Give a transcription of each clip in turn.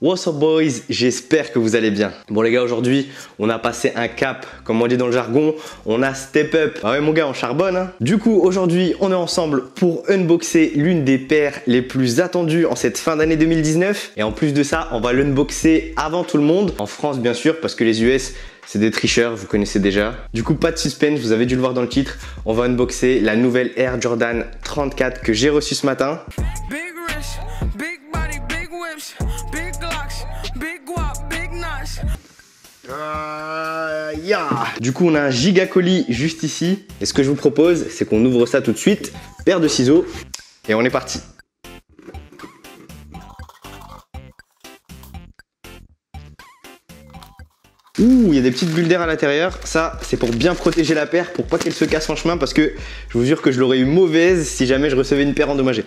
What's up boys, j'espère que vous allez bien. Bon les gars, aujourd'hui on a passé un cap, comme on dit dans le jargon, on a step up. Ah ouais mon gars, on charbonne hein. Du coup aujourd'hui on est ensemble pour unboxer l'une des paires les plus attendues en cette fin d'année 2019. Et en plus de ça, on va l'unboxer avant tout le monde, en France bien sûr, parce que les US c'est des tricheurs, vous connaissez déjà. Du coup pas de suspense, vous avez dû le voir dans le titre, on va unboxer la nouvelle Air Jordan 34 que j'ai reçue ce matin. Du coup on a un giga colis juste ici et ce que je vous propose c'est qu'on ouvre ça tout de suite, paire de ciseaux et on est parti. Ouh, il y a des petites bulles d'air à l'intérieur, ça c'est pour bien protéger la paire, pour pas qu'elle se casse en chemin parce que je vous jure que je l'aurais eu mauvaise si jamais je recevais une paire endommagée.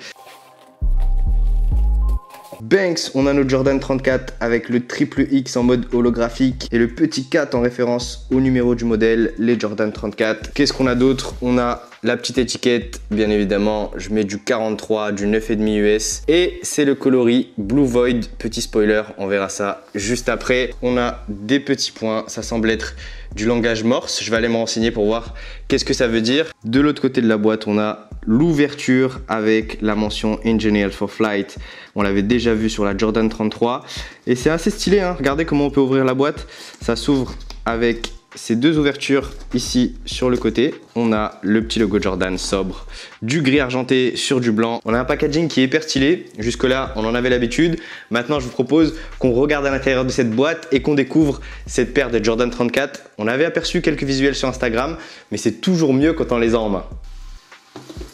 Banks, on a notre Jordan 34 avec le triple X en mode holographique et le petit 4 en référence au numéro du modèle, les Jordan 34. Qu'est-ce qu'on a d'autre? On a la petite étiquette, bien évidemment, je mets du 43, du 9,5 US et c'est le coloris Blue Void, petit spoiler, on verra ça juste après. On a des petits points, ça semble être du langage Morse, je vais aller me renseigner pour voir qu'est-ce que ça veut dire. De l'autre côté de la boîte, on a l'ouverture avec la mention Engineered for Flight. On l'avait déjà vu sur la Jordan 33 et c'est assez stylé hein. Regardez comment on peut ouvrir la boîte. Ça s'ouvre avec ces deux ouvertures ici sur le côté. On a le petit logo Jordan sobre, du gris argenté sur du blanc. On a un packaging qui est hyper stylé. Jusque là on en avait l'habitude. Maintenant je vous propose qu'on regarde à l'intérieur de cette boîte et qu'on découvre cette paire de Jordan 34. On avait aperçu quelques visuels sur Instagram mais c'est toujours mieux quand on les a en main.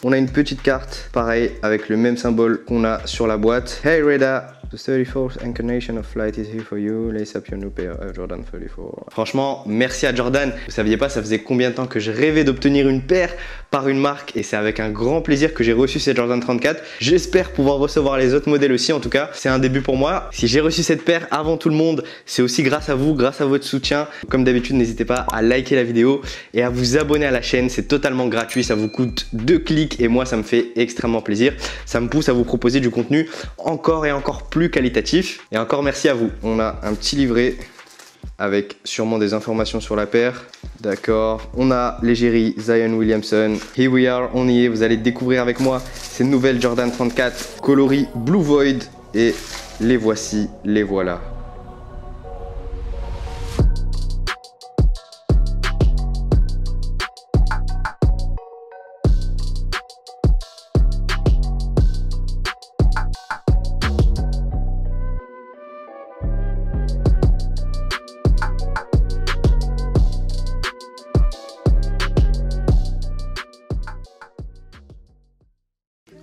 On a une petite carte, pareil, avec le même symbole qu'on a sur la boîte. Hey Reda, the 34th incarnation of flight is here for you. Lace up your new pair of Jordan 34. Franchement, merci à Jordan. Vous saviez pas, ça faisait combien de temps que je rêvais d'obtenir une paire par une marque et c'est avec un grand plaisir que j'ai reçu cette Jordan 34. J'espère pouvoir recevoir les autres modèles aussi. En tout cas, c'est un début pour moi. Si j'ai reçu cette paire avant tout le monde, c'est aussi grâce à vous, grâce à votre soutien. Comme d'habitude, n'hésitez pas à liker la vidéo et à vous abonner à la chaîne. C'est totalement gratuit, ça vous coûte 2 clics et moi ça me fait extrêmement plaisir. Ça me pousse à vous proposer du contenu encore et encore plus qualitatif. Et encore merci à vous. On a un petit livret avec sûrement des informations sur la paire. D'accord. On a l'égérie Zion Williamson. Here we are, on y est. Vous allez découvrir avec moi ces nouvelles Jordan 34 coloris Blue Void. Et les voici, les voilà.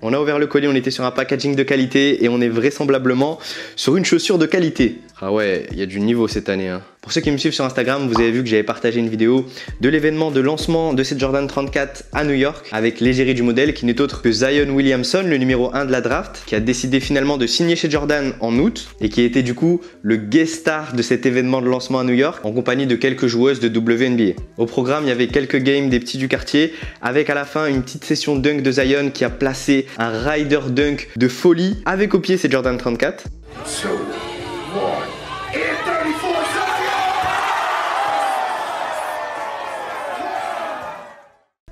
On a ouvert le colis, on était sur un packaging de qualité et on est vraisemblablement sur une chaussure de qualité. Ah ouais, il y a du niveau cette année hein. Pour ceux qui me suivent sur Instagram, vous avez vu que j'avais partagé une vidéo de l'événement de lancement de cette Jordan 34 à New York avec l'égérie du modèle qui n'est autre que Zion Williamson, le numéro 1 de la draft, qui a décidé finalement de signer chez Jordan en août et qui a été du coup le guest star de cet événement de lancement à New York en compagnie de quelques joueuses de WNBA. Au programme, il y avait quelques games des petits du quartier avec à la fin une petite session dunk de Zion qui a placé un rider dunk de folie avec au pied ces Jordan 34.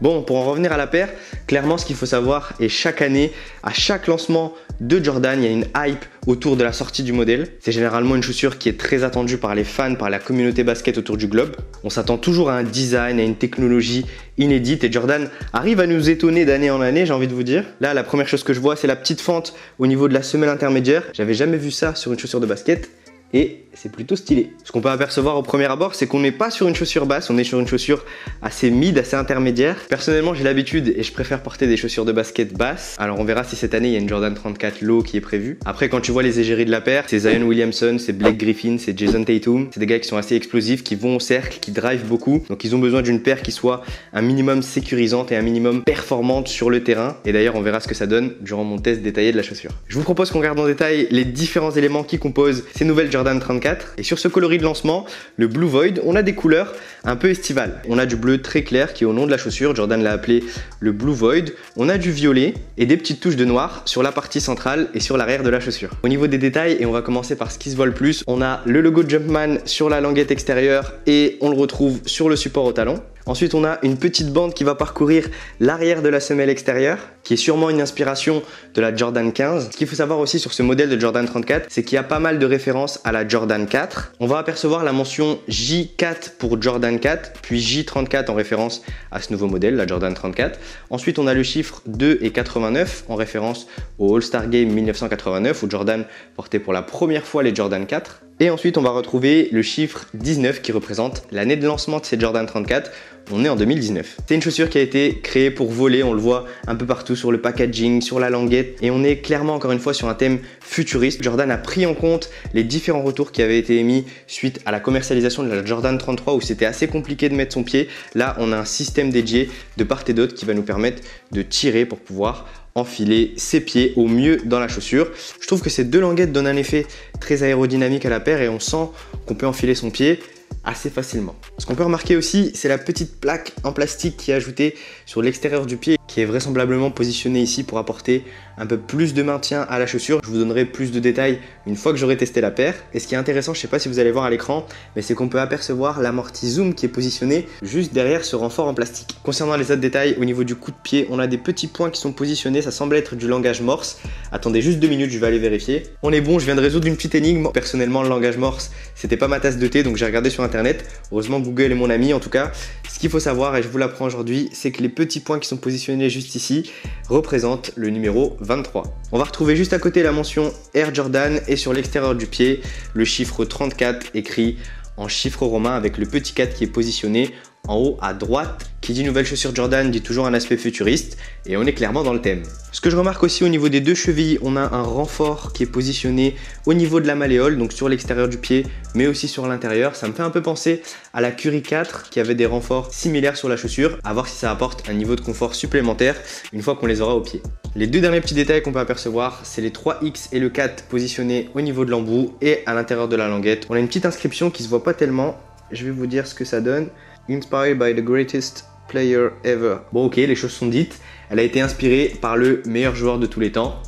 Bon, pour en revenir à la paire, clairement ce qu'il faut savoir est chaque année, à chaque lancement de Jordan, il y a une hype autour de la sortie du modèle. C'est généralement une chaussure qui est très attendue par les fans, par la communauté basket autour du globe. On s'attend toujours à un design, à une technologie inédite et Jordan arrive à nous étonner d'année en année, j'ai envie de vous dire. Là, la première chose que je vois, c'est la petite fente au niveau de la semelle intermédiaire. J'avais jamais vu ça sur une chaussure de basket. Et c'est plutôt stylé. Ce qu'on peut apercevoir au premier abord, c'est qu'on n'est pas sur une chaussure basse, on est sur une chaussure assez mid, assez intermédiaire. Personnellement, j'ai l'habitude et je préfère porter des chaussures de basket basses. Alors on verra si cette année, il y a une Jordan 34 low qui est prévue. Après, quand tu vois les égéries de la paire, c'est Zion Williamson, c'est Blake Griffin, c'est Jason Tatum. C'est des gars qui sont assez explosifs, qui vont au cercle, qui drivent beaucoup. Donc ils ont besoin d'une paire qui soit un minimum sécurisante et un minimum performante sur le terrain. Et d'ailleurs, on verra ce que ça donne durant mon test détaillé de la chaussure. Je vous propose qu'on regarde en détail les différents éléments qui composent ces nouvelles Jordan Jordan 34. Et sur ce coloris de lancement, le Blue Void, on a des couleurs un peu estivales. On a du bleu très clair qui est au nom de la chaussure, Jordan l'a appelé le Blue Void. On a du violet et des petites touches de noir sur la partie centrale et sur l'arrière de la chaussure. Au niveau des détails, et on va commencer par ce qui se voit le plus, on a le logo Jumpman sur la languette extérieure et on le retrouve sur le support au talon. Ensuite, on a une petite bande qui va parcourir l'arrière de la semelle extérieure, qui est sûrement une inspiration de la Jordan 15. Ce qu'il faut savoir aussi sur ce modèle de Jordan 34, c'est qu'il y a pas mal de références à la Jordan 4. On va apercevoir la mention J4 pour Jordan 4, puis J34 en référence à ce nouveau modèle, la Jordan 34. Ensuite, on a le chiffre 2 et 89 en référence au All-Star Game 1989, où Jordan portait pour la première fois les Jordan 4. Et ensuite, on va retrouver le chiffre 19 qui représente l'année de lancement de ces Jordan 34. On est en 2019. C'est une chaussure qui a été créée pour voler, on le voit un peu partout sur le packaging, sur la languette. Et on est clairement encore une fois sur un thème futuriste. Jordan a pris en compte les différents retours qui avaient été émis suite à la commercialisation de la Jordan 33 où c'était assez compliqué de mettre son pied. Là, on a un système dédié de part et d'autre qui va nous permettre de tirer pour pouvoir enfiler ses pieds au mieux dans la chaussure. Je trouve que ces deux languettes donnent un effet très aérodynamique à la paire et on sent qu'on peut enfiler son pied assez facilement. Ce qu'on peut remarquer aussi, c'est la petite plaque en plastique qui est ajoutée sur l'extérieur du pied, qui est vraisemblablement positionnée ici pour apporter un peu plus de maintien à la chaussure. Je vous donnerai plus de détails une fois que j'aurai testé la paire. Et ce qui est intéressant, je ne sais pas si vous allez voir à l'écran, mais c'est qu'on peut apercevoir l'amorti Zoom qui est positionné juste derrière ce renfort en plastique. Concernant les autres détails, au niveau du coup de pied, on a des petits points qui sont positionnés, ça semble être du langage Morse. Attendez juste 2 minutes, je vais aller vérifier. On est bon, je viens de résoudre une petite énigme. Personnellement, le langage Morse, c'était pas ma tasse de thé, donc j'ai regardé sur internet. Heureusement, Google est mon ami. En tout cas, ce qu'il faut savoir, et je vous l'apprends aujourd'hui, c'est que les petits points qui sont positionnés juste ici représentent le numéro 23. On va retrouver juste à côté la mention Air Jordan et sur l'extérieur du pied, le chiffre 34 écrit en chiffre romain avec le petit 4 qui est positionné en haut à droite. Qui dit nouvelle chaussure Jordan dit toujours un aspect futuriste et on est clairement dans le thème. Ce que je remarque aussi au niveau des deux chevilles, on a un renfort qui est positionné au niveau de la malléole, donc sur l'extérieur du pied, mais aussi sur l'intérieur. Ça me fait un peu penser à la Curry 4 qui avait des renforts similaires sur la chaussure, à voir si ça apporte un niveau de confort supplémentaire une fois qu'on les aura au pied. Les deux derniers petits détails qu'on peut apercevoir, c'est les 3X et le 4 positionnés au niveau de l'embout et à l'intérieur de la languette. On a une petite inscription qui se voit pas tellement, je vais vous dire ce que ça donne. Inspired by the greatest player ever. Bon ok, les choses sont dites. Elle a été inspirée par le meilleur joueur de tous les temps,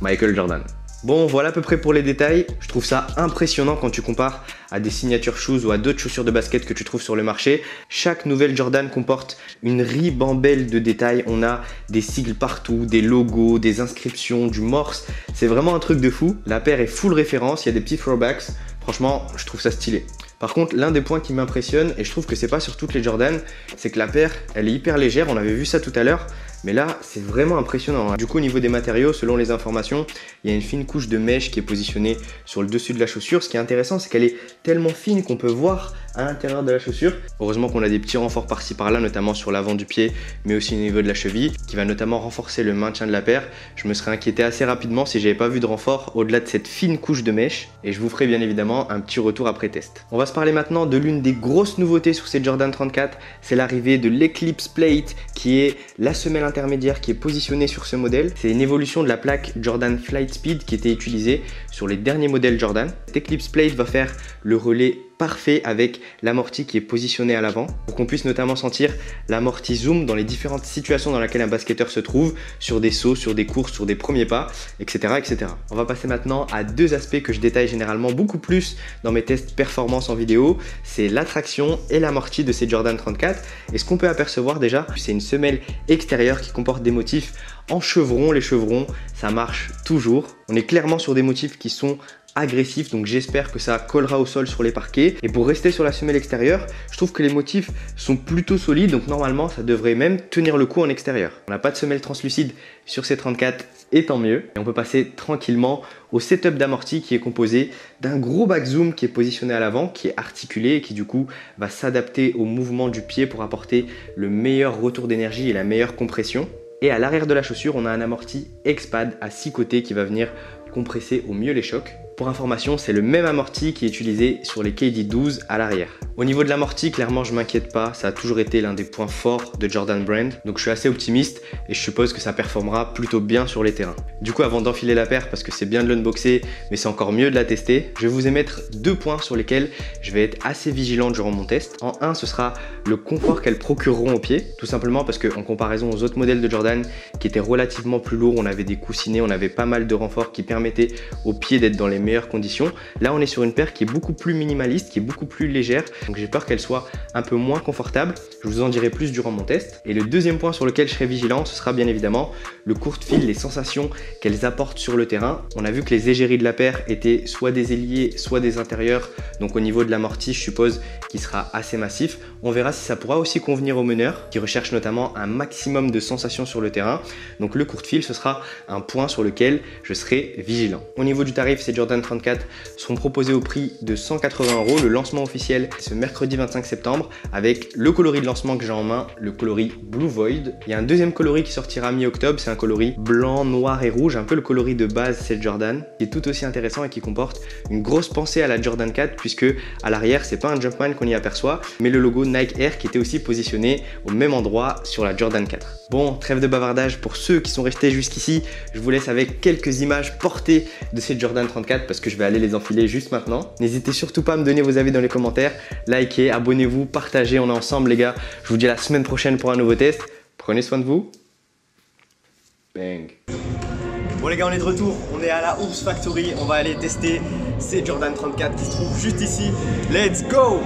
Michael Jordan. Bon, voilà à peu près pour les détails. Je trouve ça impressionnant quand tu compares à des signature shoes ou à d'autres chaussures de basket que tu trouves sur le marché. Chaque nouvelle Jordan comporte une ribambelle de détails. On a des sigles partout, des logos, des inscriptions, du morse. C'est vraiment un truc de fou. La paire est full référence, il y a des petits throwbacks. Franchement, je trouve ça stylé. Par contre, l'un des points qui m'impressionne, et je trouve que c'est pas sur toutes les Jordan, c'est que la paire, elle est hyper légère, on avait vu ça tout à l'heure, mais là, c'est vraiment impressionnant. Du coup, au niveau des matériaux, selon les informations, il y a une fine couche de mèche qui est positionnée sur le dessus de la chaussure. Ce qui est intéressant, c'est qu'elle est tellement fine qu'on peut voir à l'intérieur de la chaussure. Heureusement qu'on a des petits renforts par-ci par-là, notamment sur l'avant du pied, mais aussi au niveau de la cheville, qui va notamment renforcer le maintien de la paire. Je me serais inquiété assez rapidement si j'avais pas vu de renfort au-delà de cette fine couche de mèche, et je vous ferai bien évidemment un petit retour après test. On va se parler maintenant de l'une des grosses nouveautés sur cette Jordan 34, c'est l'arrivée de l'Eclipse Plate, qui est la semelle intermédiaire qui est positionnée sur ce modèle. C'est une évolution de la plaque Jordan Flight Speed qui était utilisée sur les derniers modèles Jordan. Cette Eclipse Plate va faire le relais parfait avec l'amorti qui est positionné à l'avant pour qu'on puisse notamment sentir l'amorti zoom dans les différentes situations dans lesquelles un basketteur se trouve, sur des sauts, sur des courses, sur des premiers pas, etc., etc. On va passer maintenant à deux aspects que je détaille généralement beaucoup plus dans mes tests performance en vidéo, c'est l'attraction et l'amorti de ces Jordan 34. Et ce qu'on peut apercevoir déjà, c'est une semelle extérieure qui comporte des motifs en chevrons. Les chevrons, ça marche toujours. On est clairement sur des motifs qui sont agressif, donc j'espère que ça collera au sol sur les parquets. Et pour rester sur la semelle extérieure, je trouve que les motifs sont plutôt solides, donc normalement ça devrait même tenir le coup en extérieur. On n'a pas de semelle translucide sur ces 34 et tant mieux. Et on peut passer tranquillement au setup d'amorti qui est composé d'un gros back zoom qui est positionné à l'avant, qui est articulé et qui du coup va s'adapter au mouvement du pied pour apporter le meilleur retour d'énergie et la meilleure compression. Et à l'arrière de la chaussure, on a un amorti X-Pad à 6 côtés qui va venir compresser au mieux les chocs. Pour information, c'est le même amorti qui est utilisé sur les KD12 à l'arrière. Au niveau de l'amorti, clairement je m'inquiète pas, ça a toujours été l'un des points forts de Jordan Brand, donc je suis assez optimiste et je suppose que ça performera plutôt bien sur les terrains. Du coup, avant d'enfiler la paire, parce que c'est bien de l'unboxer, mais c'est encore mieux de la tester, je vais vous émettre 2 points sur lesquels je vais être assez vigilant durant mon test. En un, ce sera le confort qu'elles procureront au pied, tout simplement parce qu'en comparaison aux autres modèles de Jordan qui étaient relativement plus lourds, on avait des coussinets, on avait pas mal de renforts qui permettaient aux pieds d'être dans les meilleures conditions. Là, on est sur une paire qui est beaucoup plus minimaliste, qui est beaucoup plus légère, donc j'ai peur qu'elle soit un peu moins confortable. Je vous en dirai plus durant mon test. Et le deuxième point sur lequel je serai vigilant, ce sera bien évidemment le court fil, les sensations qu'elles apportent sur le terrain. On a vu que les égéries de la paire étaient soit des ailiers, soit des intérieurs, donc au niveau de l'amorti, je suppose qu'il sera assez massif. On verra si ça pourra aussi convenir aux meneurs qui recherchent notamment un maximum de sensations sur le terrain. Donc le court fil, ce sera un point sur lequel je serai vigilant. Au niveau du tarif, ces Jordan 34 seront proposés au prix de 180 €. Le lancement officiel ce mercredi 25 septembre avec le coloris de lancement que j'ai en main, le coloris Blue Void. Il y a un deuxième coloris qui sortira mi-octobre, c'est un coloris blanc, noir et rouge, un peu le coloris de base cette Jordan, qui est tout aussi intéressant et qui comporte une grosse pensée à la Jordan 4 puisque à l'arrière, c'est pas un Jumpman qu'on y aperçoit, mais le logo Nike Air qui était aussi positionné au même endroit sur la Jordan 4. Bon, trêve de bavardage, pour ceux qui sont restés jusqu'ici, je vous laisse avec quelques images portées de ces Jordan 34 parce que je vais aller les enfiler juste maintenant. N'hésitez surtout pas à me donner vos avis dans les commentaires, likez, abonnez-vous, partagez, on est ensemble les gars. Je vous dis à la semaine prochaine pour un nouveau test. Prenez soin de vous. Bang. Bon les gars, on est de retour, on est à la Oops Factory, on va aller tester ces Jordan 34 qui se trouvent juste ici. Let's go!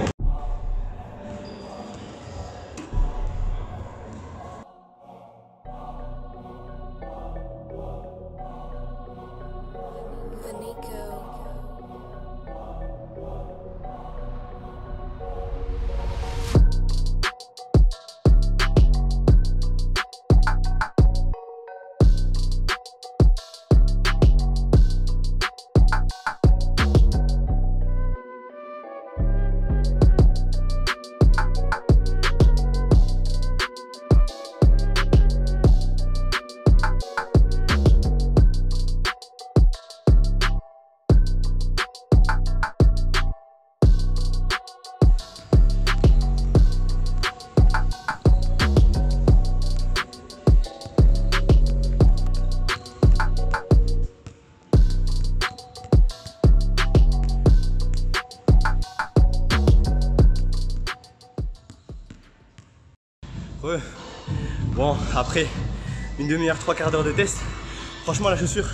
Bon, après une demi-heure, 3/4 d'heure de test, franchement la chaussure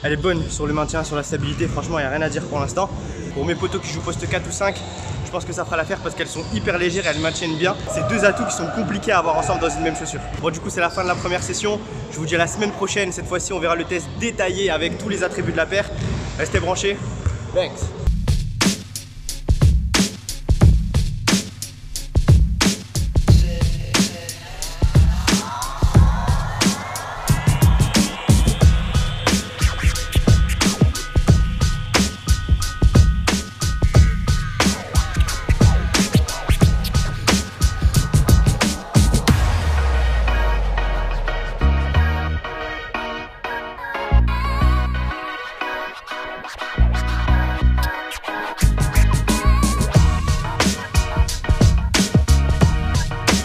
elle est bonne sur le maintien, sur la stabilité, franchement il n'y a rien à dire pour l'instant. Pour mes potos qui jouent poste 4 ou 5, je pense que ça fera l'affaire parce qu'elles sont hyper légères et elles maintiennent bien. C'est deux atouts qui sont compliqués à avoir ensemble dans une même chaussure. Bon du coup c'est la fin de la première session, je vous dis à la semaine prochaine, cette fois-ci on verra le test détaillé avec tous les attributs de la paire. Restez branchés, thanks.